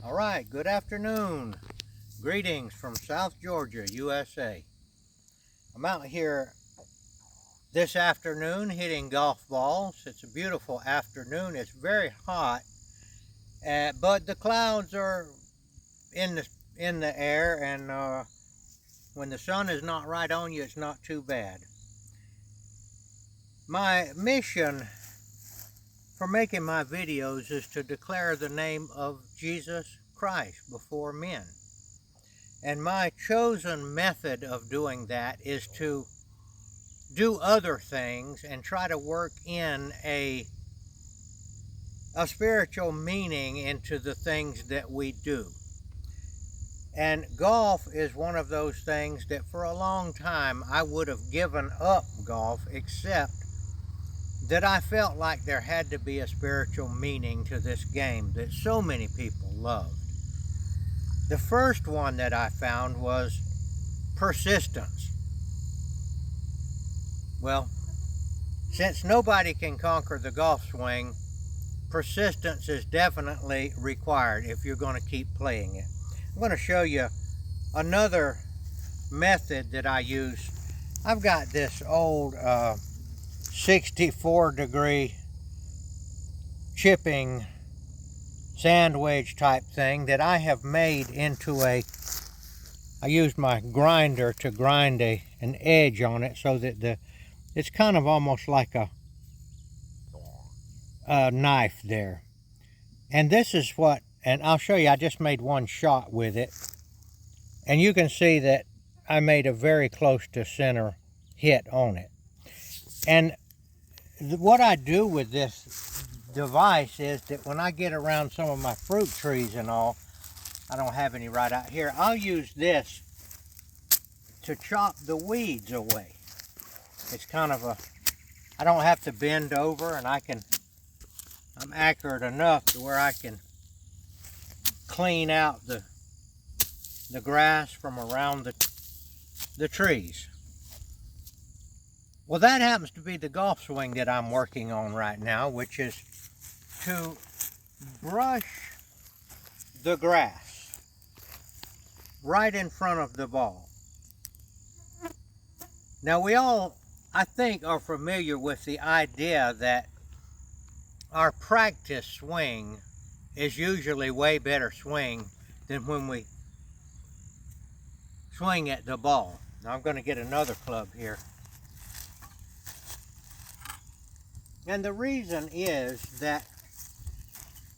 All right, good afternoon. Greetings from South Georgia, USA. I'm out here this afternoon hitting golf balls. It's a beautiful afternoon. It's very hot, but the clouds are in the air, and when the sun is not right on you, it's not too bad. My mission for making my videos is to declare the name of Jesus Christ before men. And my chosen method of doing that is to do other things and try to work in a spiritual meaning into the things that we do. And golf is one of those things that for a long time I would have given up golf, except that I felt like there had to be a spiritual meaning to this game that so many people loved. The first one that I found was persistence. Well, since nobody can conquer the golf swing, persistence is definitely required if you're going to keep playing it. I'm going to show you another method that I use. I've got this old 64 degree chipping sand wedge type thing that I have made into I used my grinder to grind an edge on it so that it's kind of almost like a knife there. And this is what, and I'll show you, I just made one shot with it. And you can see that I made a very close to center hit on it. And what I do with this device is that when I get around some of my fruit trees and all, I don't have any right out here, I'll use this to chop the weeds away. It's kind of I don't have to bend over, and I'm accurate enough to where I can clean out the grass from around the trees. Well, that happens to be the golf swing that I'm working on right now, which is to brush the grass right in front of the ball. Now, we all, I think, are familiar with the idea that our practice swing is usually way better swing than when we swing at the ball. Now I'm going to get another club here. And the reason is that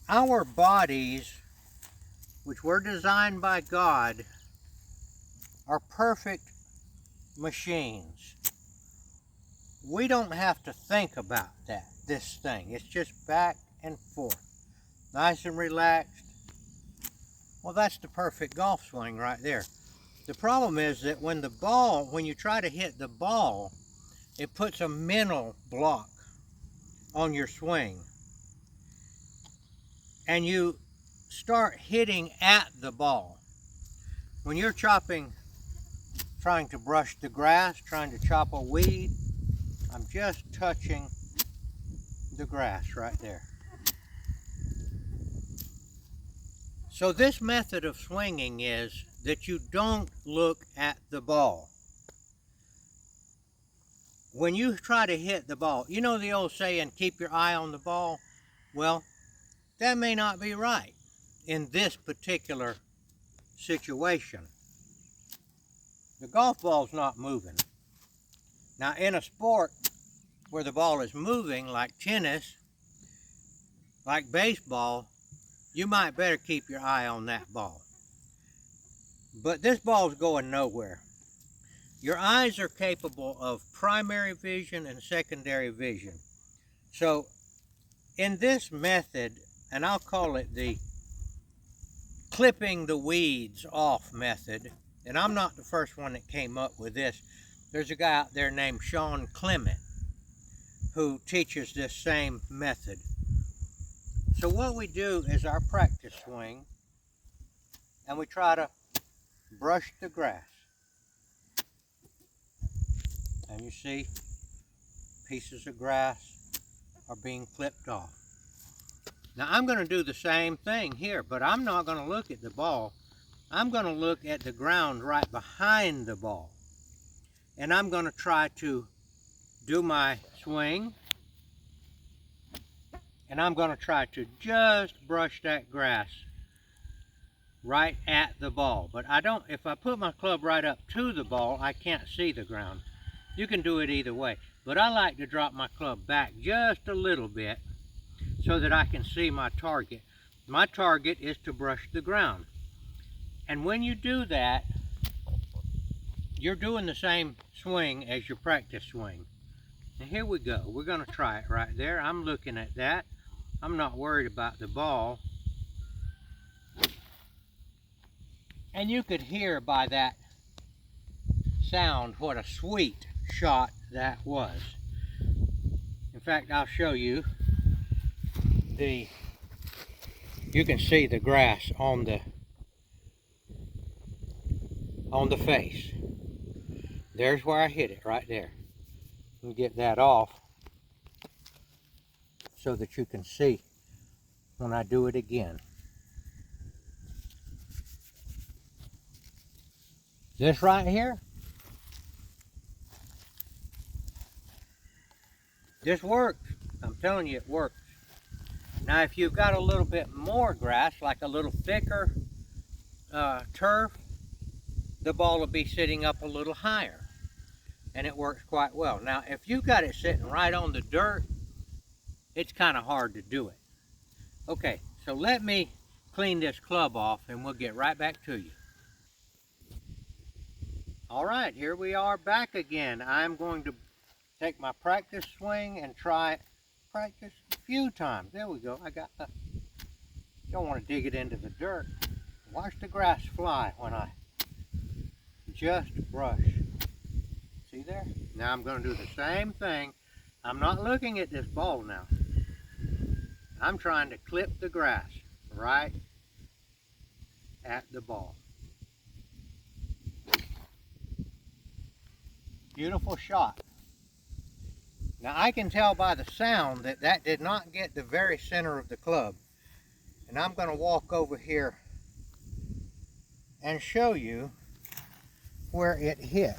our bodies, which were designed by God, are perfect machines. We don't have to think about this thing. It's just back and forth, nice and relaxed. Well, that's the perfect golf swing right there. The problem is that when you try to hit the ball, it puts a mental block on your swing. And you start hitting at the ball. When you're trying to brush the grass, trying to chop a weed, I'm just touching the grass right there. So this method of swinging is that you don't look at the ball. When you try to hit the ball, you know the old saying, keep your eye on the ball? Well, that may not be right in this particular situation. The golf ball's not moving. Now, in a sport where the ball is moving, like tennis, like baseball, you might better keep your eye on that ball. But this ball's going nowhere. Your eyes are capable of primary vision and secondary vision. So in this method, and I'll call it the clipping the weeds off method, and I'm not the first one that came up with this. There's a guy out there named Sean Clement who teaches this same method. So what we do is our practice swing, and we try to brush the grass. And you see, pieces of grass are being clipped off. Now I'm going to do the same thing here, but I'm not going to look at the ball. I'm going to look at the ground right behind the ball. And I'm going to try to do my swing. And I'm going to try to just brush that grass right at the ball. But if I put my club right up to the ball, I can't see the ground. You can do it either way. But I like to drop my club back just a little bit so that I can see my target. My target is to brush the ground. And when you do that, you're doing the same swing as your practice swing. Now here we go. We're going to try it right there. I'm looking at that. I'm not worried about the ball. And you could hear by that sound what a sweet shot that was. In fact, I'll show you. You can see the grass on the face. There's where I hit it, right there. Let me get that off so that you can see when I do it again. This right here, this works. I'm telling you, it works. Now, if you've got a little bit more grass, like a little thicker turf, the ball will be sitting up a little higher, and it works quite well. Now, if you've got it sitting right on the dirt, it's kind of hard to do it. Okay, so let me clean this club off, and we'll get right back to you. All right, here we are back again. I'm going to take my practice swing and try practice a few times. There we go. Don't want to dig it into the dirt. Watch the grass fly when I just brush. See there? Now I'm going to do the same thing. I'm not looking at this ball now. I'm trying to clip the grass right at the ball. Beautiful shot. Now I can tell by the sound that that did not get the very center of the club. And I'm going to walk over here and show you where it hit.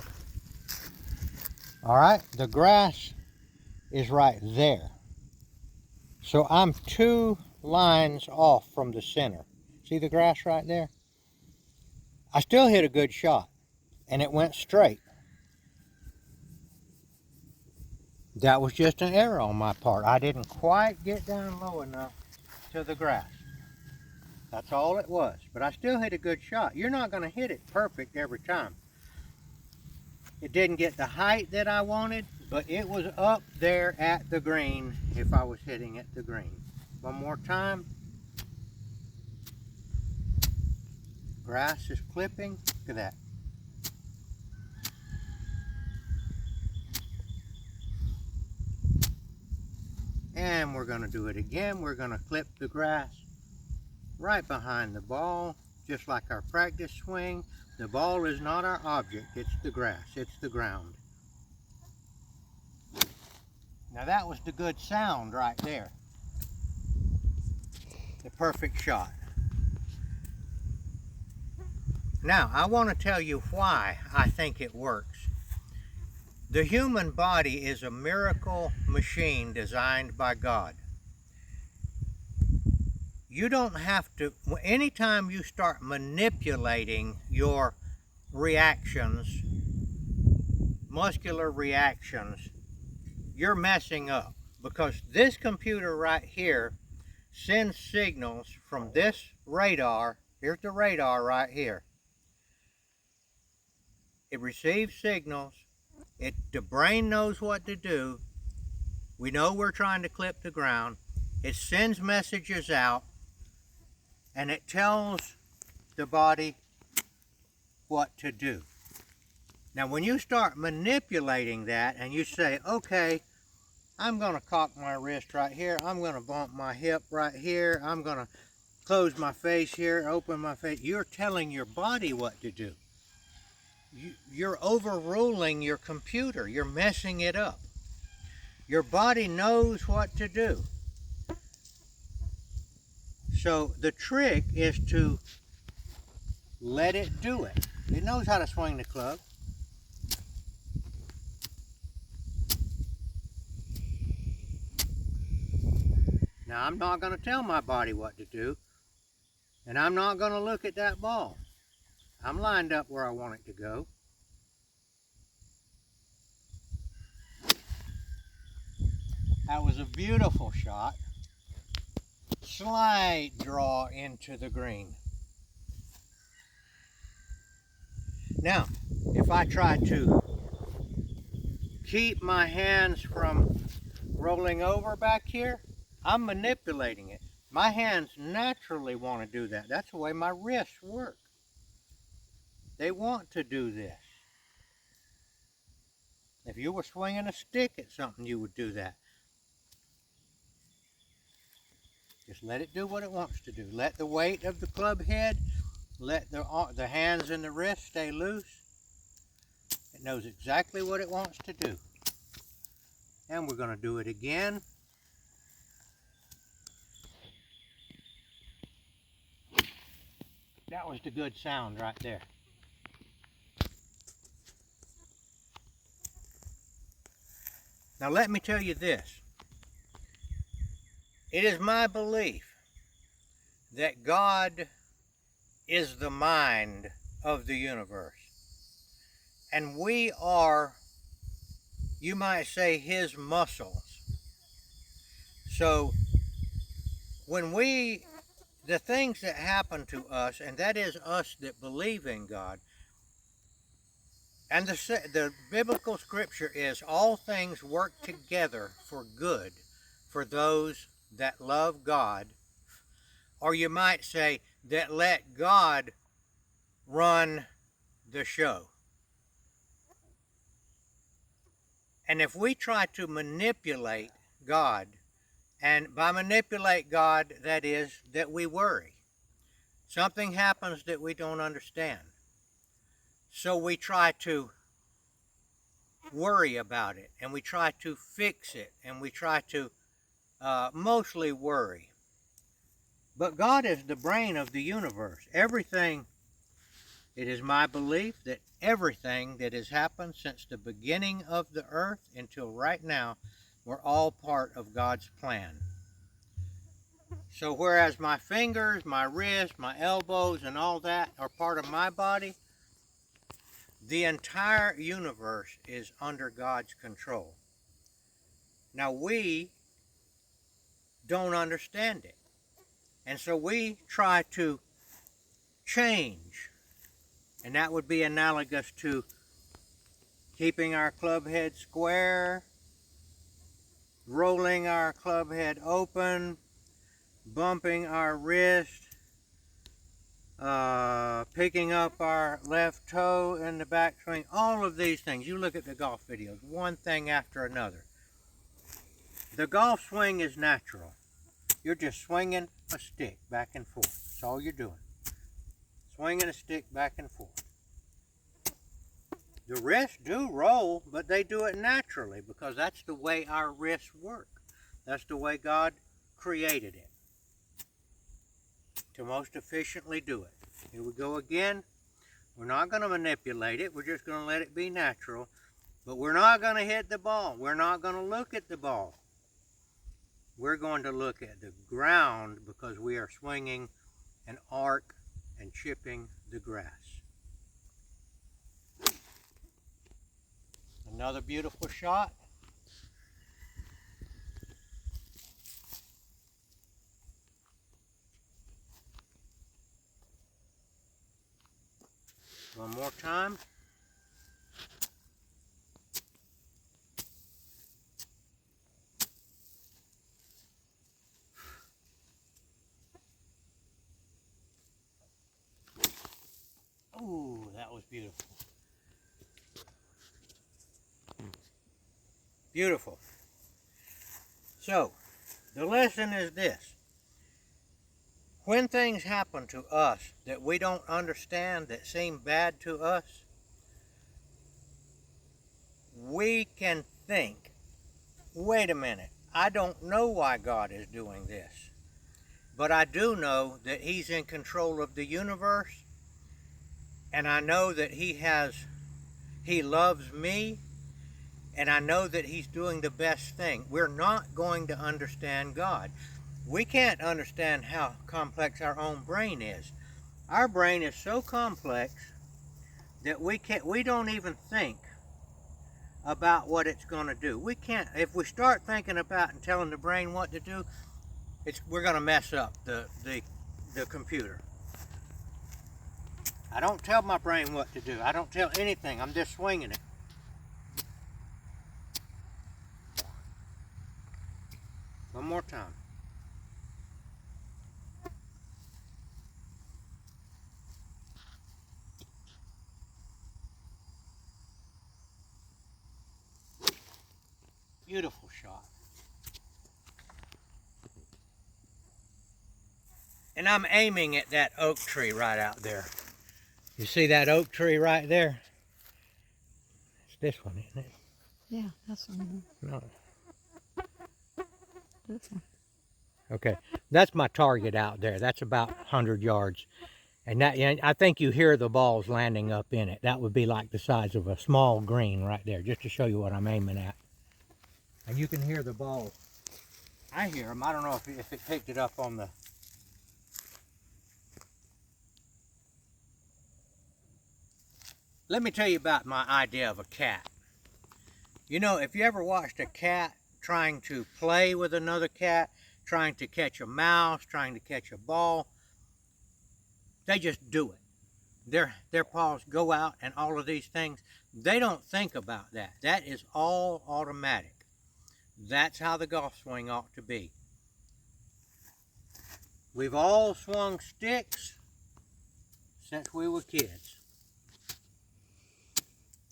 All right, the grass is right there. So I'm 2 lines off from the center. See the grass right there? I still hit a good shot, and it went straight. That was just an error on my part. I didn't quite get down low enough to the grass. That's all it was. But I still hit a good shot. You're not going to hit it perfect every time. It didn't get the height that I wanted, but it was up there at the green if I was hitting at the green. One more time. Grass is clipping. Look at that. And we're going to do it again. We're going to clip the grass right behind the ball, just like our practice swing. The ball is not our object, it's the grass, it's the ground. Now that was the good sound right there. The perfect shot. Now, I want to tell you why I think it works. The human body is a miracle machine designed by God. You don't have to, anytime you start manipulating your reactions, muscular reactions, you're messing up, because this computer right here sends signals from this radar. Here's the radar right here. It receives signals. The brain knows what to do. We know we're trying to clip the ground. It sends messages out, and it tells the body what to do. Now, when you start manipulating that and you say, okay, I'm going to cock my wrist right here, I'm going to bump my hip right here, I'm going to close my face here, open my face, you're telling your body what to do. You're overruling your computer. You're messing it up. Your body knows what to do. So the trick is to let it do it. It knows how to swing the club. Now I'm not going to tell my body what to do, and I'm not going to look at that ball. I'm lined up where I want it to go. That was a beautiful shot. Slight draw into the green. Now, if I try to keep my hands from rolling over back here, I'm manipulating it. My hands naturally want to do that. That's the way my wrists work. They want to do this. If you were swinging a stick at something, you would do that. Just let it do what it wants to do. Let the weight of the club head, let the hands and the wrist stay loose. It knows exactly what it wants to do. And we're going to do it again. That was the good sound right there. Now let me tell you this. It is my belief that God is the mind of the universe. And we are, you might say, his muscles. So when the things that happen to us, and that is us that believe in God, and the biblical scripture is all things work together for good for those that love God, or you might say that let God run the show. And if we try to manipulate God, and by manipulate God, that is that we worry. Something happens that we don't understand. So we try to worry about it, and we try to fix it, and we try to mostly worry. But God is the brain of the universe. Everything, it is my belief that everything that has happened since the beginning of the earth until right now, we're all part of God's plan. So whereas my fingers, my wrists, my elbows, and all that are part of my body, the entire universe is under God's control. Now we don't understand it. And so we try to change. And that would be analogous to keeping our club head square, rolling our club head open, bumping our wrist, picking up our left toe in the backswing, all of these things. You look at the golf videos, one thing after another. The golf swing is natural. You're just swinging a stick back and forth. That's all you're doing. Swinging a stick back and forth. The wrists do roll, but they do it naturally because that's the way our wrists work. That's the way God created it to most efficiently do it. Here we go again. We're not going to manipulate it. We're just going to let it be natural. But we're not going to hit the ball. We're not going to look at the ball. We're going to look at the ground because we are swinging an arc and chipping the grass. Another beautiful shot. One more time. Ooh, that was beautiful. Beautiful. So, the lesson is this. When things happen to us that we don't understand, that seem bad to us, we can think, wait a minute, I don't know why God is doing this. but I do know that He's in control of the universe, and I know that He loves me, and I know that He's doing the best thing. We're not going to understand God. We can't understand how complex our own brain is. Our brain is so complex that we don't even think about what it's going to do. We can't, if we start thinking about and telling the brain what to do, we're going to mess up the computer. I don't tell my brain what to do. I don't tell anything. I'm just swinging it. One more time. Beautiful shot. And I'm aiming at that oak tree right out there. You see that oak tree right there? It's this one, isn't it? Yeah, that's one. No. This one. Okay, that's my target out there. That's about 100 yards. And I think you hear the balls landing up in it. That would be like the size of a small green right there, just to show you what I'm aiming at. And you can hear the balls. I hear them. I don't know if it picked it up on the... Let me tell you about my idea of a cat. You know, if you ever watched a cat trying to play with another cat, trying to catch a mouse, trying to catch a ball, they just do it. Their paws go out and all of these things. They don't think about that. That is all automatic. That's how the golf swing ought to be. We've all swung sticks since we were kids.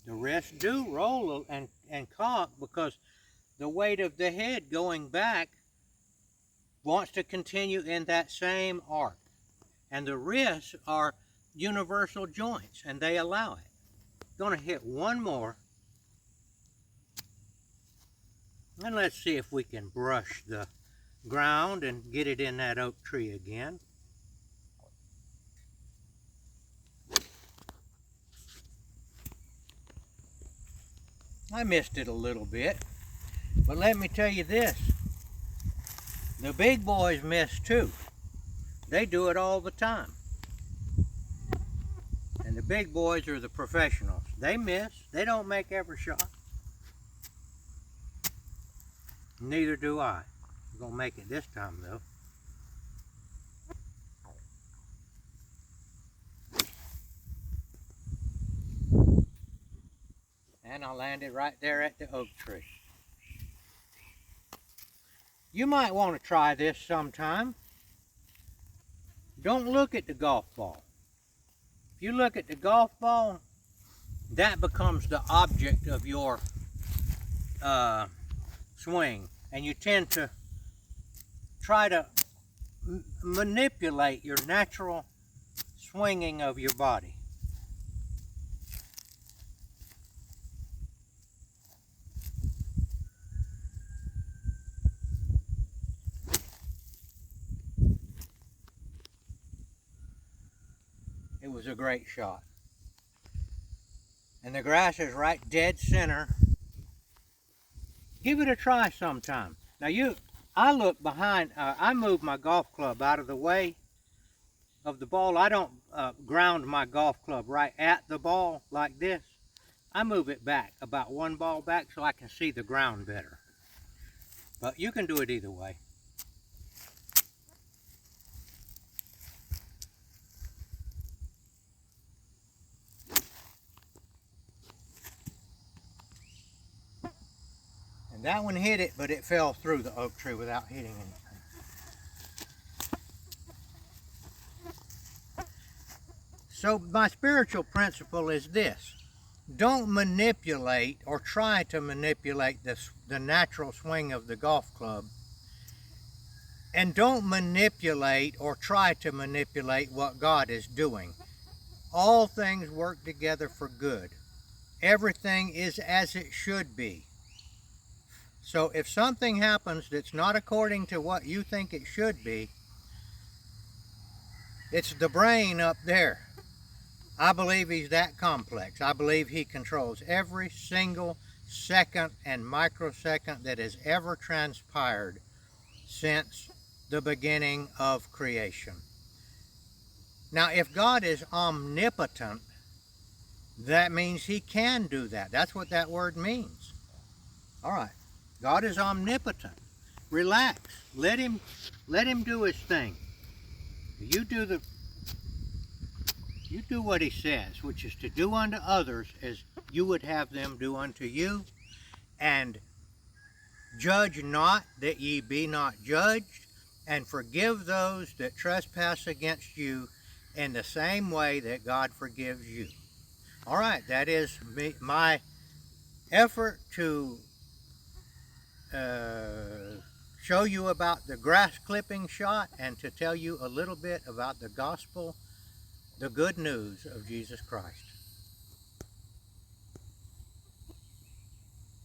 The wrists do roll and cock because the weight of the head going back wants to continue in that same arc. And the wrists are universal joints, and they allow it. Going to hit one more. And let's see if we can brush the ground and get it in that oak tree again. I missed it a little bit, but let me tell you this. The big boys miss too. They do it all the time. And the big boys are the professionals. They miss. They don't make every shot. Neither do I. I'm going to make it this time though. And I landed right there at the oak tree. You might want to try this sometime. Don't look at the golf ball. If you look at the golf ball, that becomes the object of your swing. And you tend to try to manipulate your natural swinging of your body. It was a great shot. And the grass is right dead center. Give it a try sometime. Now I look behind, I move my golf club out of the way of the ball. I don't ground my golf club right at the ball like this. I move it back, about one ball back, so I can see the ground better. But you can do it either way. And that one hit it, but it fell through the oak tree without hitting anything. So my spiritual principle is this. Don't manipulate or try to manipulate the natural swing of the golf club. And don't manipulate or try to manipulate what God is doing. All things work together for good. Everything is as it should be. So if something happens that's not according to what you think it should be, It's the brain up there. I believe he's that complex. I believe he controls every single second and microsecond that has ever transpired since the beginning of creation. Now, if God is omnipotent, that means he can do that. That's what that word means. All right. God is omnipotent. Relax. Let him do his thing. You do what he says, which is to do unto others as you would have them do unto you, and judge not that ye be not judged, and forgive those that trespass against you in the same way that God forgives you. All right, that is my effort to show you about the grass clipping shot and to tell you a little bit about the gospel, the good news of Jesus Christ.